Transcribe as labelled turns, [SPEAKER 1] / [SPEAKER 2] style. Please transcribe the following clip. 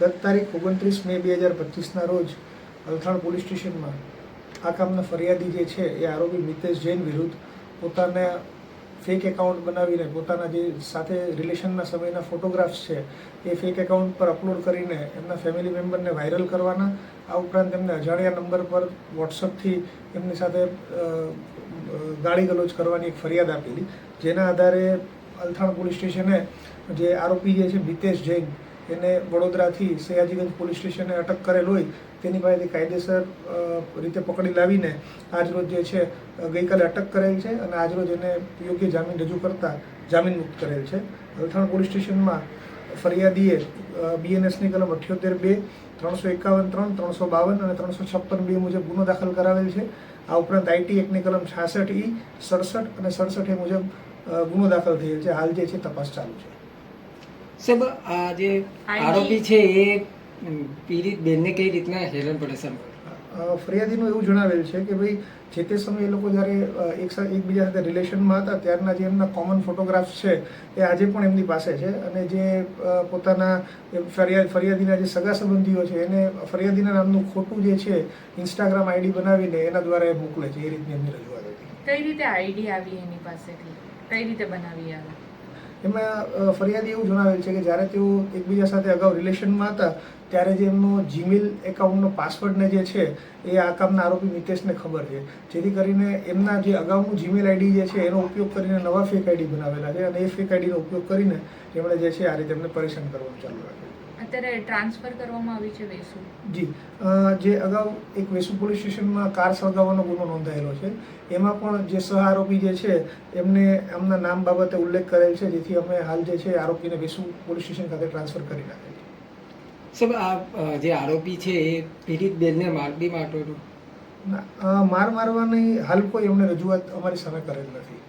[SPEAKER 1] ગત તારીખ 29 મે 2025ના રોજ અલથાણ પોલીસ સ્ટેશનમાં આ કામના ફરિયાદી જે છે એ આરોપી મિતેશ જૈન વિરુદ્ધ પોતાના ફેક એકાઉન્ટ બનાવીને પોતાના જે સાથે રિલેશનના સમયના ફોટોગ્રાફ્સ છે એ ફેક એકાઉન્ટ પર અપલોડ કરીને એમના ફેમિલી મેમ્બરને વાયરલ કરવાના, આ ઉપરાંત એમને અજાણ્યા નંબર પર વોટ્સઅપથી એમની સાથે ગાળી ગલોચ કરવાની એક ફરિયાદ આપેલી, જેના આધારે અલથાણ પોલીસ સ્ટેશને જે આરોપી જે છે મિતેશ જૈન એને વડોદરાથી સયાજીગંજ પોલીસ સ્ટેશને અટક કરેલ હોય તેની પાસેથી કાયદેસર રીતે પકડી લાવીને આજરોજ જે છે ગઈકાલે અટક કરેલ છે અને આજરોજ એને યોગ્ય જામીન રજૂ કરતા જામીન મુક્ત કરેલ છે. અલથાણ પોલીસ સ્ટેશનમાં ફરિયાદીએ BNSની કલમ 78(2), 351(3), 352 અને 356(2) મુજબ ગુનો દાખલ કરાવેલ છે. આ ઉપરાંત IT એક્ટની કલમ 66E, 67 અને 67A મુજબ ગુનો દાખલ થયેલ છે. હાલ જે છે તપાસ ચાલુ છે.
[SPEAKER 2] સાહેબ, આ જે આરોપી છે એ પીડિત બેનને કઈ રીતના હેરાન પરેશાન કરે?
[SPEAKER 1] ફરિયાદીનું એવું જણાવેલ છે કે ભાઈ જે તે સમયે એ લોકો જ્યારે એકબીજા સાથે રિલેશનમાં હતા ત્યારના જે એમના કોમન ફોટોગ્રાફ્સ છે એ આજે પણ એમની પાસે છે અને જે પોતાના ફરિયાદીના જે સગા સંબંધીઓ છે એને ફરિયાદીના નામનું ખોટું જે છે ઇન્સ્ટાગ્રામ ID બનાવીને એના દ્વારા એ મોકલે છે. એ રીતની એમની રજૂઆત હતી.
[SPEAKER 3] કઈ રીતે ID આવી એની પાસેથી, કઈ રીતે બનાવી આવે?
[SPEAKER 1] એમાં ફરિયાદી એવું જણાવેલ છે કે જ્યારે તેઓ એકબીજા સાથે અગાઉ રિલેશનમાં હતા ત્યારે જે એમનો જીમેલ એકાઉન્ટનો પાસવર્ડને જે છે એ આ કામના આરોપી મિતેશને ખબર છે, જેથી કરીને એમના જે અગાઉનું જીમેલ ID જે છે એનો ઉપયોગ કરીને નવા ફેક ID બનાવેલા છે અને એ ફેક IDનો ઉપયોગ કરીને એમણે જે છે આ રીતે એમને પરેશાન કરવાનું ચાલુ રાખ્યું.
[SPEAKER 3] અત્યારે ટ્રાન્સફર કરવામાં આવી છે વેસુ?
[SPEAKER 1] જી, જે અગાઉ એક વેસુ પોલીસ સ્ટેશનમાં કાર સળગાવવાનો ગુનો નોંધાયેલો છે એમાં પણ જે સહ આરોપી જે છે એમને એમના નામ બાબતે ઉલ્લેખ કરેલ છે, જેથી અમે હાલ જે છે આરોપીને વેસુ પોલીસ સ્ટેશન ખાતે ટ્રાન્સફર કરી નાખેલ છે.
[SPEAKER 2] સાહેબ, આ જે આરોપી છે એ પીડિત બેનને મારબી માટો
[SPEAKER 1] મારવાની હાલ કોઈ એમને રજૂઆત અમારી સામે કરેલ નથી.